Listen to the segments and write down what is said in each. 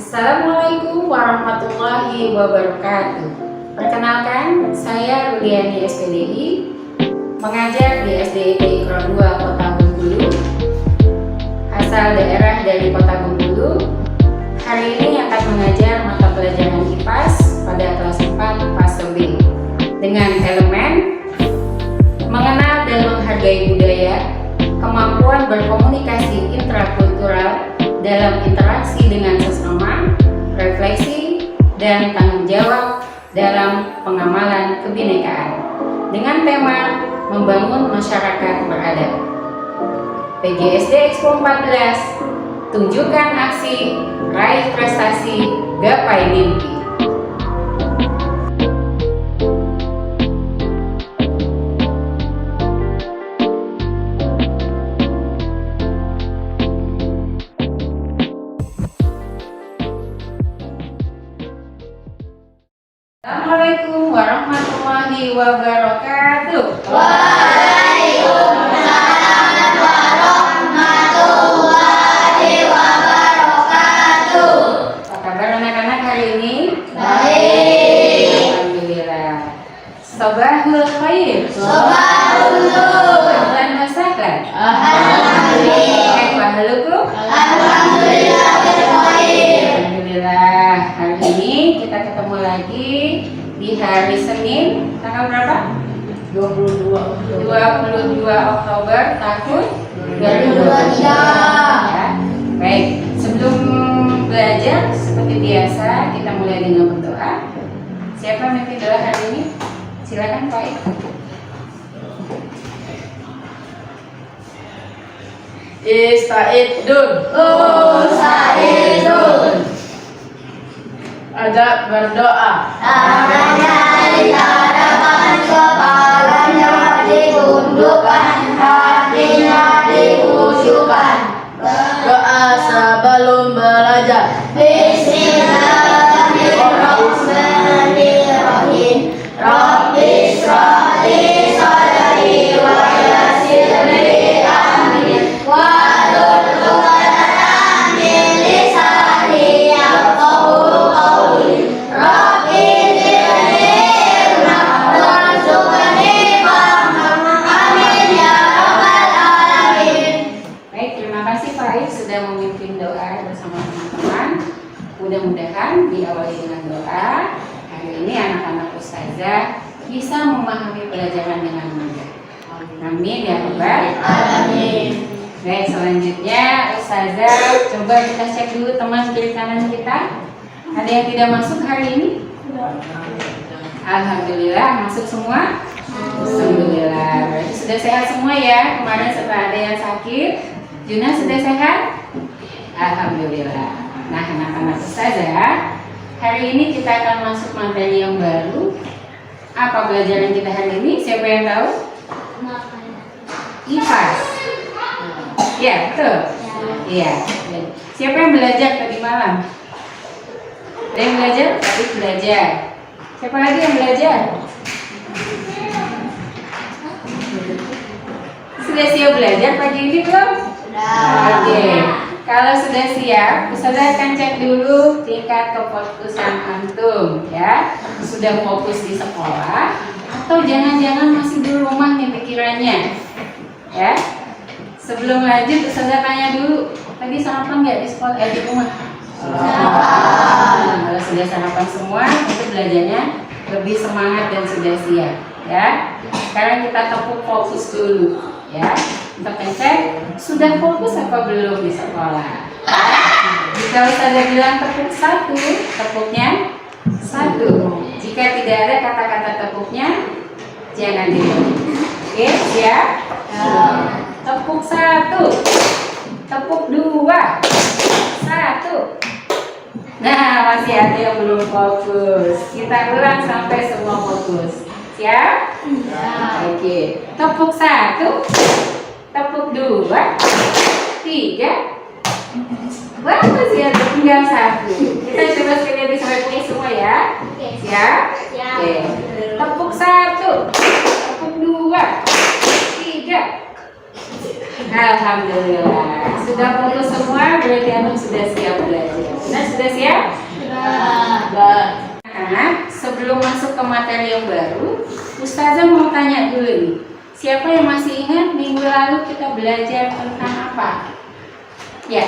Assalamualaikum warahmatullahi wabarakatuh. Perkenalkan, saya Rudiani SPDI, mengajar di SDIT Ikro 2 Kota Bengkulu, asal daerah dari Kota Bengkulu. Hari ini akan mengajar mata pelajaran IPAS pada kelas 4 fase B dengan elemen mengenal dan menghargai budaya, kemampuan berkomunikasi intrakultural dalam interaksi dengan sesama, refleksi, dan tanggung jawab dalam pengamalan kebinekaan dengan tema membangun masyarakat beradab. PGSD Expo 14, tunjukkan aksi, raih prestasi, gapai mimpi. Assalamualaikum warahmatullahi wabarakatuh. Waalaikumsalam warahmatullahi wabarakatuh. Apa kabar anak-anak hari ini? Baik. Alhamdulillah. Sabahul khair. Sobahul Ahlan wa sahlan. Alhamdulillah. Kaifa halukum? Alhamdulillah berkhair. Alhamdulillah. Hari ini kita ketemu lagi di hari Senin, tanggal berapa? 22 Oktober tahun 2023. Ya. Baik, sebelum belajar seperti biasa kita mulai dengan berdoa. Siapa yang mimpin doa hari ini? Silakan Pak. Istaidun. Usaidun. Adab berdoa. Tangannya dihadapkan, kepalanya ditundukkan, hatinya dikhusyukkan. Doa sebelum belajar. Bismillahirrahmanirrahim. Rabbi shrah li sadri wa yassir li amri wahlul 'uqdatam min lisani yafqahu qawli. Rabbi zidni ilma warzuqni fahma. Amin ya rabbal alamin. Baik, terima kasih Pak Aif sudah memimpin doa bersama teman-teman. Mudah-mudahan diawali dengan doa. Hari ini anak-anak ustazah bisa memahami pelajaran dengan mudah. Amin ya rabbal Alamin. Baik, selanjutnya ustazah coba kita cek dulu teman kiri kanan kita. Ada yang tidak masuk hari ini? Alhamdulillah, masuk semua? Alhamdulillah, berarti sudah sehat semua ya. Kemarin setelah ada yang sakit, Juna sudah sehat? Alhamdulillah. Nah, anak-anak ustazah, hari ini kita akan masuk materi yang baru. Apa pelajaran kita hari ini? Siapa yang tahu? IPAS. Ya, betul. Iya. Siapa yang belajar tadi malam? Ada yang belajar? Tadi belajar. Siapa lagi yang belajar? Sudah siap belajar pagi ini belum? Oke. Kalau sudah siap, ustazah akan cek dulu tingkat kefokusan antum ya. Sudah fokus di sekolah atau jangan-jangan masih di rumah nih pikirannya? Ya. Sebelum lanjut, ustazah tanya dulu, tadi sarapan nggak di sekolah di rumah? Kalau sudah sarapan semua, itu belajarnya lebih semangat dan sudah siap ya. Sekarang kita tepuk fokus dulu ya. Untuk ngecek sudah fokus apa belum di sekolah. Jika ustazah bilang tepuk satu, tepuknya satu. Jika tidak ada kata-kata tepuknya, jangan diulang. Oke, siap? Tepuk satu, tepuk dua, satu. Nah, masih ada yang belum fokus. Kita ulang sampai semua fokus. Siap? Oke, tepuk satu, tepuk dua, tiga. Wah, masih ada tinggal satu. Kita coba sekali lagi sampai punya semua ya. Siap? Oke. Tepuk satu, tepuk dua, tiga. Alhamdulillah. Sudah fokus semua, berarti antum sudah siap belajar. Nah, sudah siap? Anak, sebelum masuk ke materi yang baru, Ustazah mau tanya dulu nih. Siapa yang masih ingat minggu lalu kita belajar tentang apa? Ya.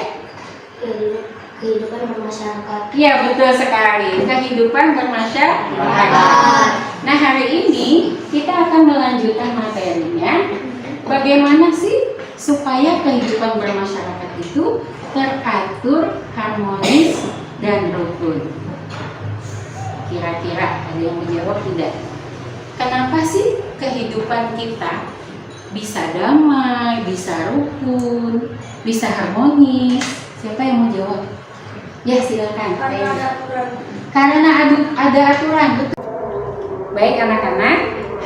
Kehidupan bermasyarakat. Iya, betul sekali. Kehidupan bermasyarakat. Nah, hari ini kita akan melanjutkan materinya. Bagaimana sih supaya kehidupan bermasyarakat itu teratur, harmonis, dan rukun? Kira-kira ada yang menjawab tidak? Kenapa sih kehidupan kita bisa damai, bisa rukun, bisa harmonis? Siapa yang mau jawab? Ya, silakan. Karena ada aturan. Karena ada aturan, betul. Baik anak-anak,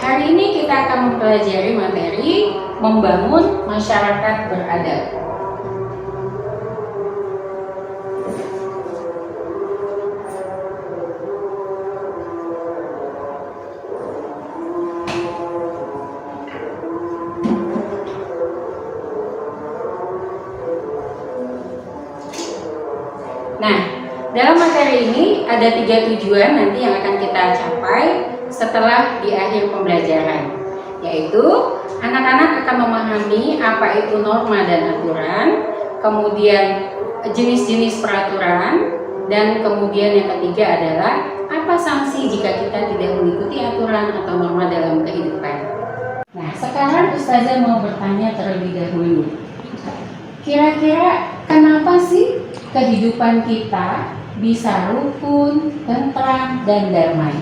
hari ini kita akan mempelajari materi membangun masyarakat beradab. Nah, dalam materi ini ada 3 tujuan nanti yang akan kita capai setelah di akhir pembelajaran, yaitu anak-anak akan memahami apa itu norma dan aturan, kemudian jenis-jenis peraturan, dan kemudian yang ketiga adalah apa sanksi jika kita tidak mengikuti aturan atau norma dalam kehidupan. Nah, sekarang Ustazah mau bertanya terlebih dahulu. Kira-kira kenapa sih kehidupan kita bisa rukun, tentram, dan damai?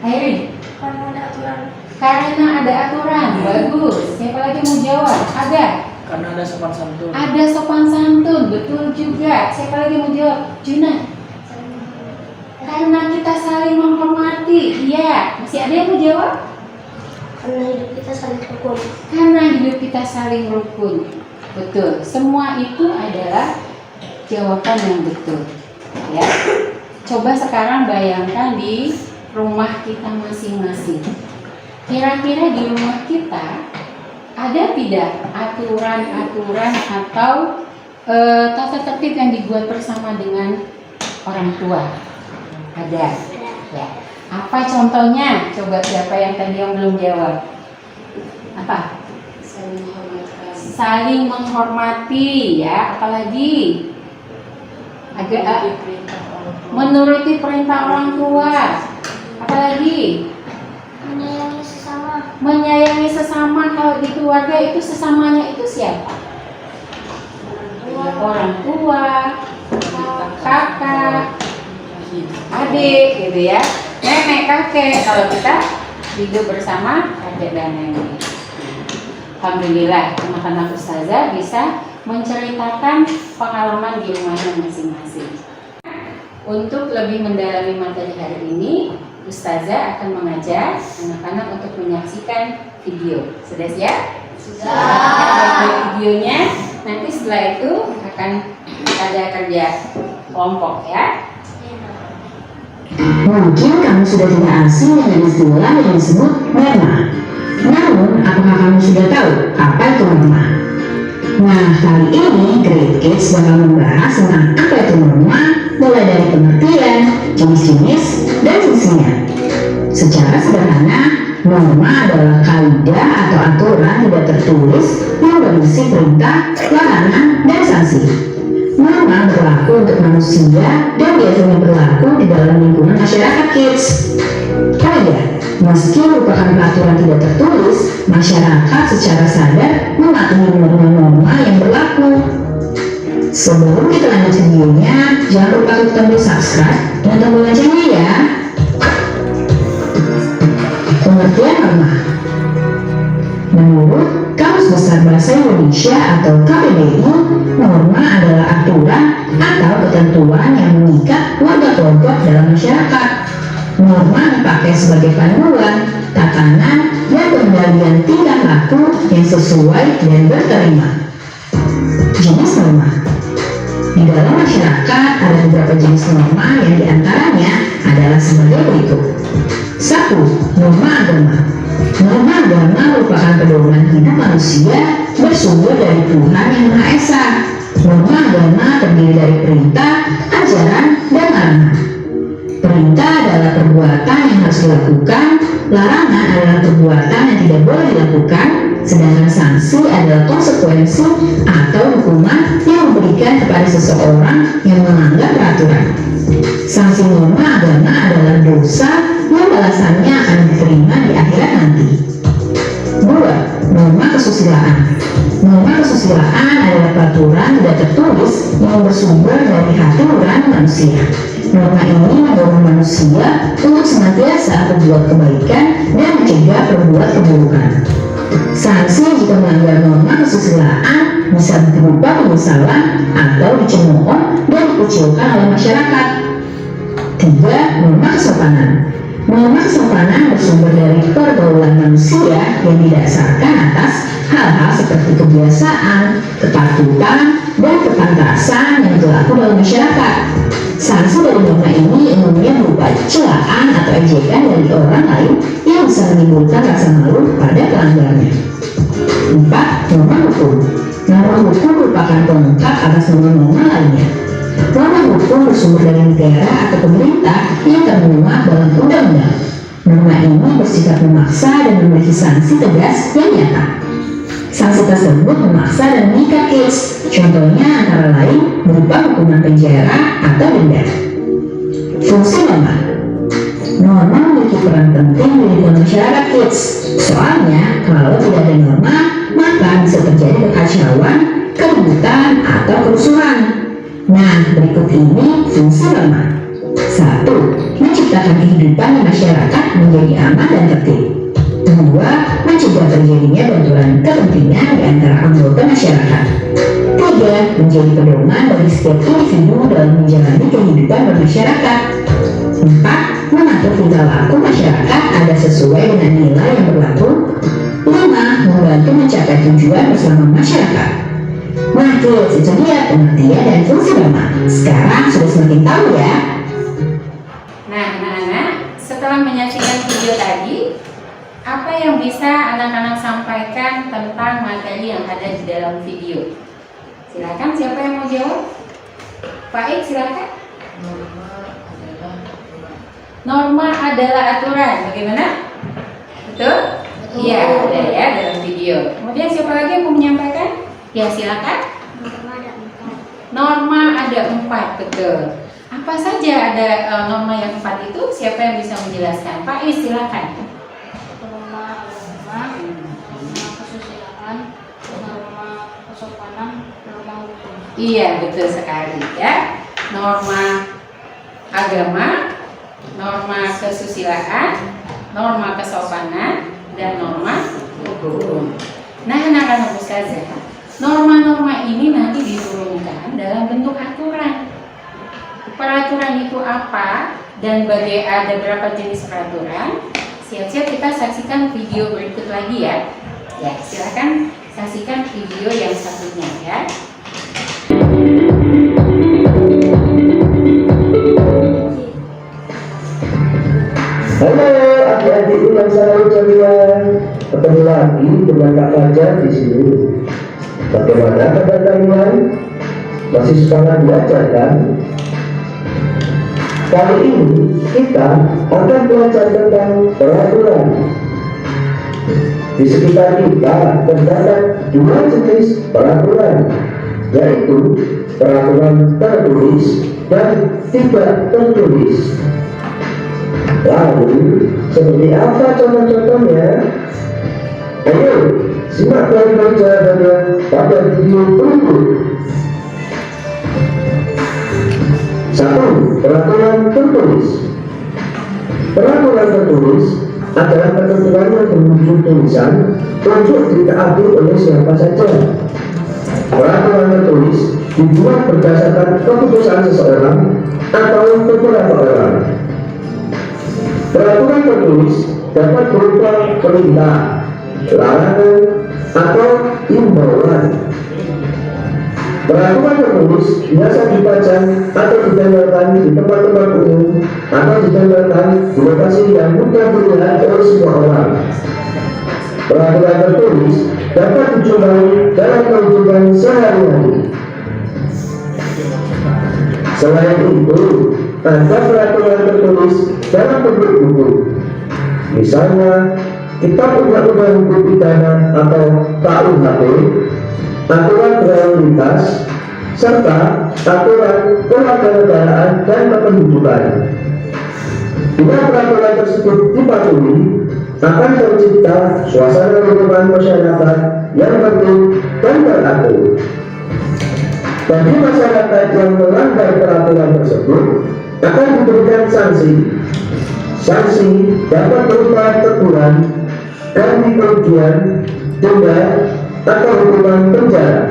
Airin? Karena ada aturan. Karena ada aturan. Bagus. Siapa lagi mau jawab? Ada? Karena ada sopan santun. Ada sopan santun. Betul juga. Siapa lagi mau jawab? Juna? Karena kita saling menghormati. Iya. Masih ada yang mau jawab? Karena hidup kita saling rukun. Karena hidup kita saling rukun. Betul. Semua itu adalah jawaban yang betul. Ya. Coba sekarang bayangkan di rumah kita masing-masing. Kira-kira di rumah kita ada tidak aturan-aturan atau tata tertib yang dibuat bersama dengan orang tua? Ada. Ya. Apa contohnya? Coba siapa yang tadi yang belum jawab? Apa? Saling menghormati, ya. Apalagi agak menuruti perintah orang tua. Apalagi Menyayangi sesama. menyayangi sesama. Kalau di keluarga itu sesamanya itu siapa? Orang tua, kakak, adik, gitu ya. Nenek, kakek. Kalau kita hidup bersama kakek dan nenek. Alhamdulillah, anak-anak Ustazah bisa menceritakan pengalaman di rumahnya masing-masing. Untuk lebih mendalami materi hari ini, Ustazah akan mengajak anak-anak untuk menyaksikan video. Sudah siap? Sudah. Videonya, nanti setelah itu akan ada kerja kelompok, ya. Mungkin kamu sudah tidak asing dengan istilah yang disebut norma. Namun, apakah kamu sudah tahu apa itu norma? Nah, kali ini Grade Kids bakal membahas tentang apa itu norma, mulai dari pengertian, jenis-jenis, dan fungsinya. Secara sederhana, norma adalah kaidah atau aturan tidak tertulis yang berisi perintah, larangan, dan sanksi. Norma berlaku untuk manusia dan biasanya berlaku di dalam lingkungan masyarakat kids. Oh iya, meski merupakan peraturan tidak tertulis, masyarakat secara sadar mematuhi norma-norma yang berlaku. Sebelum kita lanjut videonya, jangan lupa klik tombol subscribe dan tombol loncengnya ya. Pengertian norma. Menurut Kamus Besar Bahasa Indonesia atau KBBI, norma adalah aturan atau ketentuan yang mengikat warga kelompok dalam masyarakat. Norma dipakai sebagai panduan, tatanan, dan pengendalian tingkah laku yang sesuai dan berterima. Jenis norma. Di dalam masyarakat ada beberapa jenis norma yang diantaranya adalah sebagai berikut. 1. Norma agama. Norma agama merupakan pedoman hidup manusia bersumber dari Tuhan yang Maha Esa. Norma agama terdiri dari perintah, ajaran, dan larangan. Perintah adalah perbuatan yang harus dilakukan, larangan adalah perbuatan yang tidak boleh dilakukan, sedangkan sanksi adalah konsekuensi atau hukuman yang diberikan kepada seseorang yang melanggar peraturan. Sanksi norma agama adalah dosa yang balasannya akan diterima di akhirat nanti. 2. Norma kesusilaan. Norma kesusilaan adalah peraturan tidak tertulis yang bersumber dari hati nurani manusia. Norma ini mendorong manusia untuk senantiasa berbuat kebaikan dan mencegah berbuat keburukan. Sanksi jika melanggar norma kesusilaan bisa berupa penyesalan atau dicemooh dan dikucilkan oleh masyarakat. 3. Norma kesopanan. Norma kesopanan bersumber dari pergaulan manusia yang didasarkan atas hal-hal seperti kebiasaan, kepatutan, dan kepantasan yang berlaku dalam masyarakat. Sanksi dari norma ini umumnya berupa celaan atau ejekan dari orang lain yang bisa menimbulkan rasa malu pada pelanggarnya. 4. Norma hukum. Norma hukum merupakan pelengkap atas norma-norma lainnya. Norma hukum bersumber dari negara atau pemerintah yang termuat dalam undang-undang. Norma ini bersifat memaksa dan memiliki sanksi tegas yang nyata. Sanksi tersebut memaksa dan mengikat kids, contohnya antara lain berupa hukuman penjara atau denda. Fungsi norma. Norma memiliki peran penting di lingkungan masyarakat kids. Soalnya, kalau tidak ada norma, maka bisa terjadi kekacauan, keributan, atau kerusuhan. Nah, berikut ini fungsi norma. 1. Menciptakan kehidupan di masyarakat menjadi aman dan tertib. 2. Mencegah terjadinya benturan kepentingan di antara anggota masyarakat. 3. Menjadi pedoman bagi setiap individu dalam menjalani kehidupan bermasyarakat. 4. Mengatur tingkah laku masyarakat agar sesuai dengan nilai yang berlaku. 5. Membantu mencapai tujuan bersama masyarakat. Nah kids, itu dia pengertian dan fungsi norma. Sekarang sudah semakin tahu ya. Nah anak-anak, setelah menyaksikan video tadi, apa yang bisa anak-anak sampaikan tentang materi yang ada di dalam video? Silakan, siapa yang mau jawab? Pak Ik, silakan. Norma adalah aturan. Bagaimana? Betul? Iya, ada ya dalam video. Kemudian siapa lagi yang mau menyampaikan? Ya, silakan. Norma ada 4. Norma ada 4, betul. Apa saja ada norma yang 4 itu? Siapa yang bisa menjelaskan? Pak Ik, silakan. Norma agama, norma kesusilaan, norma kesopanan, norma hukum. Iya, betul sekali ya. Norma agama, norma kesusilaan, norma kesopanan, dan norma hukum. Nah, anak-anak ustazah, norma-norma ini nanti diturunkan dalam bentuk aturan. Peraturan itu apa dan ada berapa jenis peraturan? Siap-siap kita saksikan video berikut lagi ya. Ya, silakan saksikan video yang satunya ya. Halo adik-adikku yang selalu ceria, ketemu lagi dengan Kak Fajar di sini. Bagaimana kabar kalian? Masih semangat belajar kan? Kali ini kita akan belajar tentang peraturan. Di sekitar kita terdapat 2 jenis peraturan, yaitu peraturan tertulis dan tidak tertulis. Lalu, seperti apa contoh-contohnya? Ayo, simak baik-baik jawabannya pada video berikut. 1. Peraturan tertulis. Peraturan tertulis adalah ketentuan yang berwujud tulisan untuk ditaati oleh siapa saja. Peraturan tertulis dibuat berdasarkan keputusan seseorang atau beberapa orang. Peraturan tertulis dapat berupa perintah, larangan, atau imbauan. Peraturan tertulis biasa dipajang atau ditempelkan di tempat-tempat umum atau ditempelkan di lokasi yang mudah dilihat oleh semua orang. Peraturan tertulis dapat dijumpai dalam kehidupan sehari-hari. Selain itu, ada peraturan tertulis dalam bentuk buku. Misalnya, Kitab Undang-Undang Hukum Pidana atau KUHP, aturan berlalu lintas, serta aturan kewarganegaraan dan kependudukan. Bila peraturan tersebut dipatuhi, akan tercipta suasana kehidupan masyarakat yang tertib dan teratur. Bagi masyarakat yang melanggar peraturan tersebut, akan diberikan sanksi. Sanksi dapat berupa teguran, ganti kerugian, denda, atau hukuman penjara.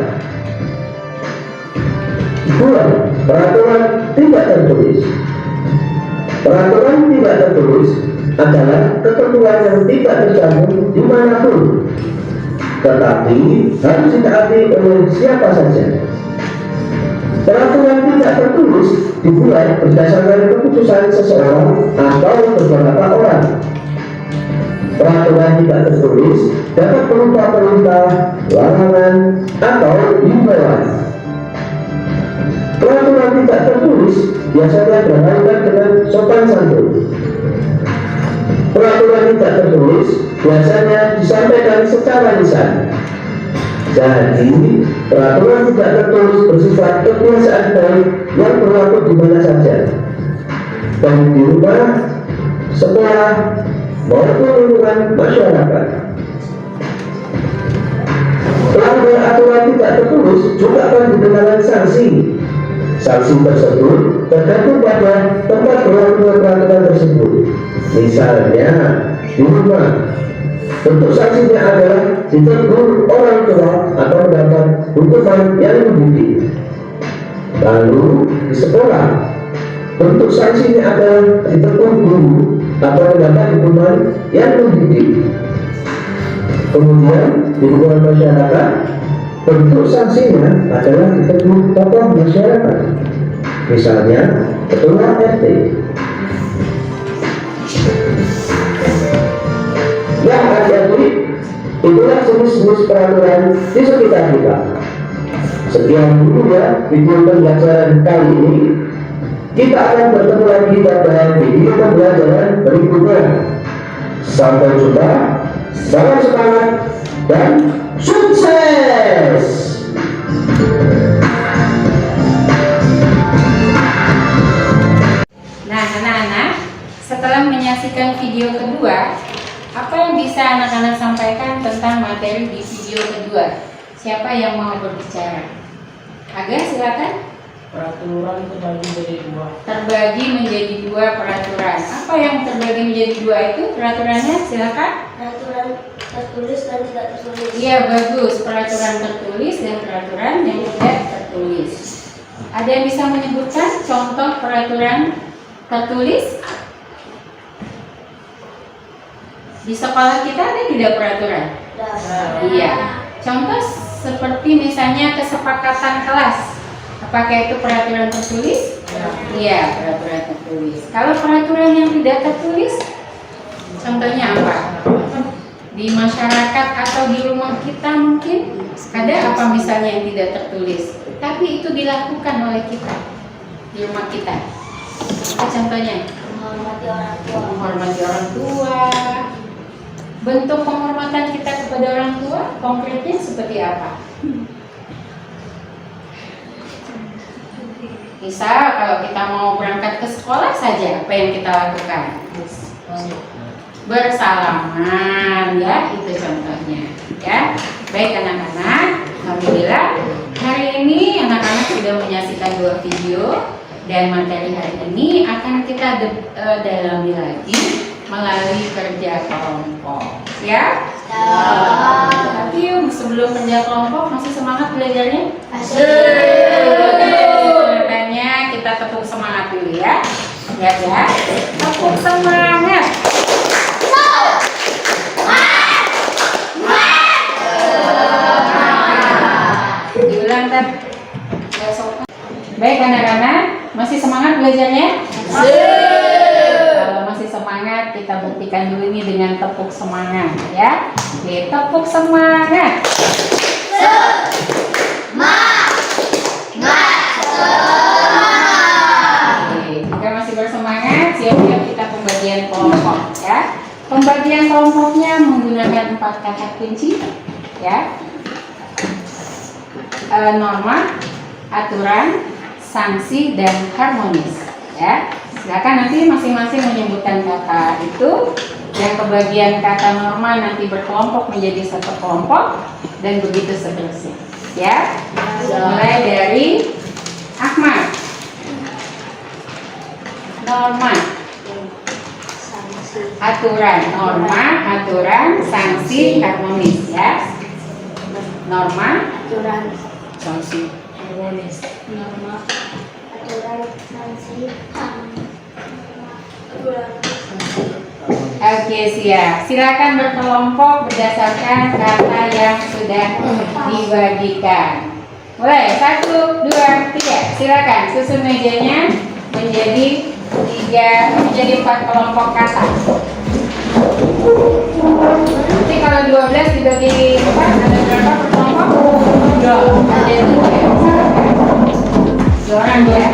2. Peraturan tidak tertulis. Peraturan tidak tertulis adalah ketentuan yang tidak tercantum dimanapun, tetapi harus ditaati oleh siapa saja. Peraturan tidak tertulis dibuat berdasarkan keputusan seseorang atau beberapa orang. Peraturan tidak tertulis dapat berupa perintah, larangan, atau himbauan. Peraturan tidak tertulis biasanya berkaitan dengan sopan santun. Peraturan tidak tertulis biasanya disampaikan secara lisan. Jadi, peraturan tidak tertulis bersifat kebiasaan baik yang berlaku di mana saja, baik di rumah, sekolah, maupun lingkungan masyarakat. Pelanggar aturan tidak tertulis juga akan dikenakan sanksi. Sanksi tersebut tergantung pada tempat berlakunya peraturan tersebut. Misalnya, di rumah, bentuk sanksinya adalah ditegur orang tua atau mendapat hukuman yang mendidik. Lalu di sekolah, bentuk sanksinya adalah ditegur guru atau mendapat hukuman yang mendidik. Kemudian di lingkungan masyarakat, bentuk sanksinya adalah ditegur tokoh masyarakat, misalnya ketua RT. Yang adik-adik, itulah jenis-jenis peraturan di sekitar kita. Sekian dulu ya video pembelajaran kali ini. Kita akan bertemu lagi pada video pembelajaran berikutnya. Sampai jumpa, salam semangat dan sukses! Nah, anak-anak, setelah menyaksikan video kedua, apa yang bisa anak-anak sampaikan tentang materi di video kedua? Siapa yang mau berbicara? Aga, silakan. Peraturan terbagi menjadi dua. Terbagi menjadi dua peraturan. Apa yang terbagi menjadi dua itu peraturannya? Silakan. Peraturan tertulis dan tidak tertulis. Iya, bagus. Peraturan tertulis dan peraturan yang tidak tertulis. Ada yang bisa menyebutkan contoh peraturan tertulis? Di sekolah kita ada tidak peraturan? Iya. Contoh seperti misalnya kesepakatan kelas. Apakah itu peraturan tertulis? Iya, peraturan tertulis. Kalau peraturan yang tidak tertulis, contohnya apa? Di masyarakat atau di rumah kita mungkin ada apa misalnya yang tidak tertulis, tapi itu dilakukan oleh kita di rumah kita. Apa contohnya? Menghormati orang tua. Menghormati orang tua. Bentuk penghormatan kita kepada orang tua konkretnya seperti apa? Misal kalau kita mau berangkat ke sekolah saja, apa yang kita lakukan? Bersalaman, ya, itu contohnya. Ya, baik anak-anak, alhamdulillah hari ini anak-anak sudah menyaksikan dua video dan materi hari ini akan kita dalami lagi melalui kerja kelompok, ya. Tapi sebelum kerja kelompok masih semangat belajarnya? Makanya kita tepuk semangat dulu ya. Ya, tepuk semangat. Diulang tadi. Baik anak-anak, masih semangat belajarnya? Kalau masih semangat, kita buka buktikan dulu ini dengan tepuk semangat ya. Oke, tepuk semangat. Oke, jika masih bersemangat, siap-siap kita pembagian kelompok ya. Pembagian kelompoknya menggunakan 4 kata kunci ya. Norma, aturan, sanksi, dan harmonis ya. Silakan nanti masing-masing menyebutkan kata itu. Yang kebagian kata norma nanti berkelompok menjadi satu kelompok dan begitu seterusnya ya. Mulai dari Ahmad. Norma, aturan, norma, aturan, sanksi, harmonis ya. Norma, Aturan, sanksi, harmonis. norma, aturan, sanksi, aturan. Oke, siap. Silakan berkelompok berdasarkan kata yang sudah dibagikan. Mulai 1, 2, 3. Silakan susun mejanya menjadi 4 kelompok kata. Nanti kalau 12 dibagi 4 ada berapa per kelompok? 2. Ada 2 ya. Silakan. 2 orang ya.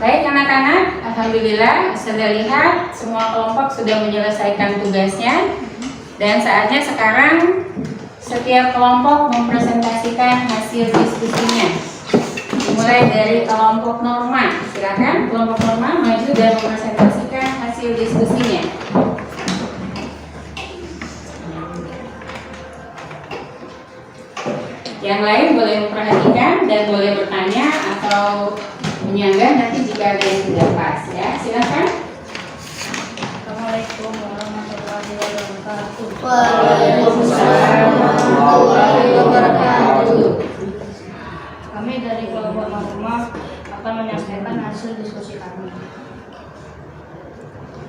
Baik anak-anak, alhamdulillah sudah lihat semua kelompok sudah menyelesaikan tugasnya. Dan saatnya sekarang setiap kelompok mempresentasikan hasil diskusinya. Mulai dari kelompok norma, silakan kelompok norma maju dan mempresentasikan hasil diskusinya. Yang lain boleh memperhatikan dan boleh bertanya atau menyanggah nanti jika ada yang tidak pas ya. Silakan. Assalamualaikum warahmatullahi wabarakatuh. Waalaikumsalam warahmatullahi wabarakatuh. Kami dari kelompok norma akan menyampaikan hasil diskusi kami.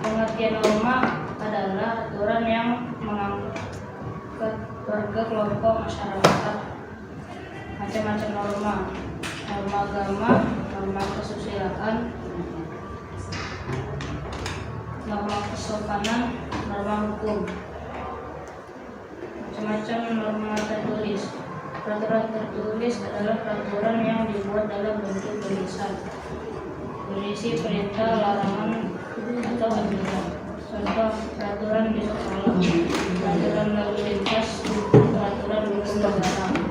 Pengertian norma adalah aturan yang mengangkat warga kelompok masyarakat. Macam-macam norma, norma agama, norma kesusilaan, norma kesopanan, norma hukum, macam-macam norma tertulis. Peraturan tertulis adalah peraturan yang dibuat dalam bentuk tulisan, berisi perintah, larangan, atau aturan. Contoh peraturan di sekolah, peraturan lalu lintas, peraturan hukum negara.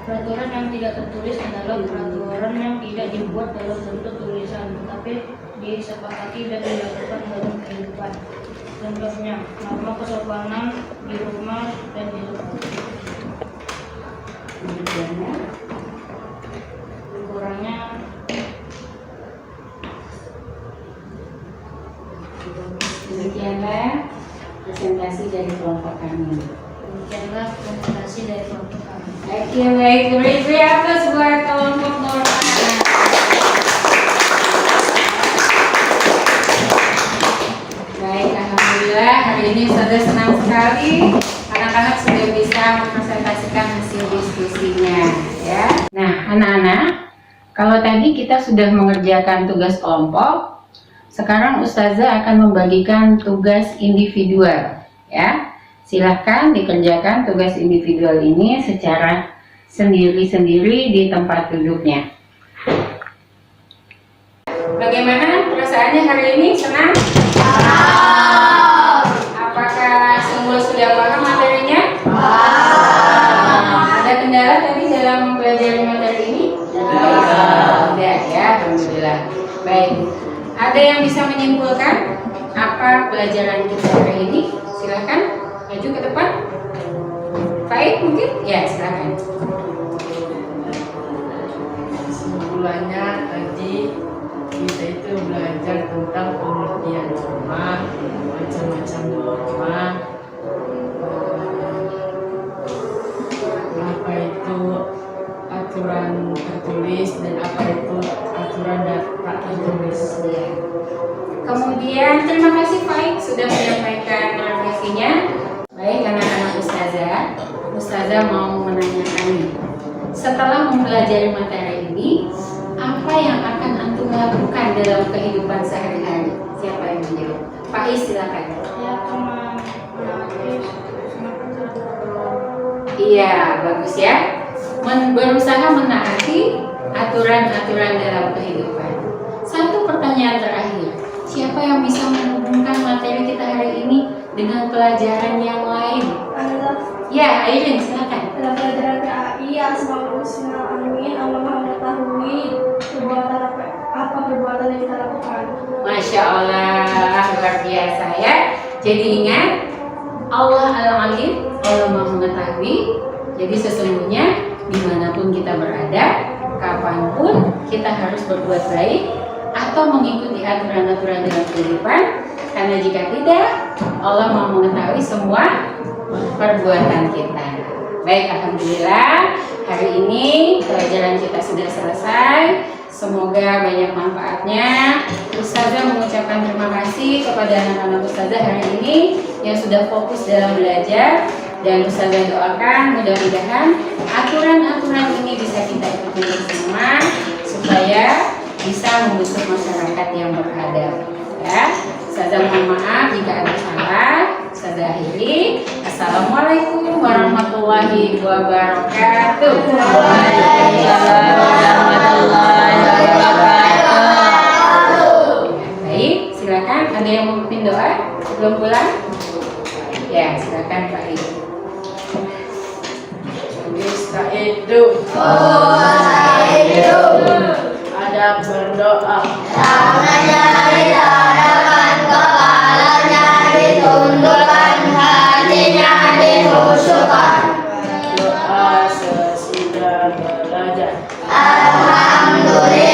Peraturan yang tidak tertulis adalah peraturan yang tidak dibuat dalam bentuk tulisan, tetapi disepakati dan dilakukan dalam kehidupan. Contohnya, norma kesopanan di rumah dan di sekolah. Kurangnya Demikianlah presentasi dari kelompok kami. demikianlah presentasi dari kelompok kami. Oke, baik. Beri aplaus buat kelompok norma. Baik, alhamdulillah hari ini sudah senang sekali. Anak-anak sudah bisa mempresentasikan hasil diskusinya, ya. Nah, anak-anak, Kalau tadi kita sudah mengerjakan tugas kelompok, sekarang Ustazah akan membagikan tugas individual. Ya, silahkan dikerjakan tugas individual ini secara sendiri-sendiri di tempat duduknya. Bagaimana perasaannya hari ini? Senang? Apakah semua sudah paham materinya? Ada kendala tadi dalam mempelajari materi ini? Tidak ya, alhamdulillah. Baik. Ada yang bisa menyimpulkan apa pelajaran kita hari ini? Silakan maju ke depan. Baik, mungkin? Ya, silakan. Kesimpulannya tadi kita itu belajar tentang pengertian rumah, macam-macam rumah, apa itu aturan tertulis dan apa itu aturan tak tertulis. Ya. Kemudian terima kasih Faik sudah menyampaikan refleksinya. Baik anak-anak Ustazah mau menanyakan nih. Setelah mempelajari materi ini, apa yang akan antum lakukan dalam kehidupan sehari-hari? Siapa yang menjawab? Pak Is, silakan. Ya, teman. Iya, bagus ya. Berusaha menaati aturan-aturan dalam kehidupan. Satu pertanyaan terakhir. Siapa yang bisa menghubungkan materi kita hari ini dengan pelajaran yang lain? Ya, Airin, silakan. Dalam pelajaran PAI, Asmaul Husna Amin, Allah Maha mengetahui apa perbuatan yang kita lakukan. Masya Allah, luar biasa ya. Jadi ingat, Allah Al-Alim, Allah Maha mengetahui. Jadi sesungguhnya dimanapun kita berada, kapanpun kita harus berbuat baik atau mengikuti aturan-aturan dalam kehidupan. Karena jika tidak, Allah Maha mengetahui semua perbuatan kita. Baik, alhamdulillah hari ini pelajaran kita sudah selesai. Semoga banyak manfaatnya. Ustazah mengucapkan terima kasih kepada anak-anak Ustazah hari ini yang sudah fokus dalam belajar, dan Ustazah doakan mudah-mudahan aturan-aturan ini bisa kita ikuti bersama supaya bisa membentuk masyarakat yang beradab. Ya, Ustazah mohon maaf jika ada salah. Ustazah akhiri. Assalamualaikum warahmatullahi wabarakatuh. Waalaikumsalam warahmatullahi wabarakatuh. Baik, silakan. Ada yang mau pimpin doa sebelum pulang? Ya, silakan Pak Ibu. Bisa hidup, ada berdoa. Alhamdulillah.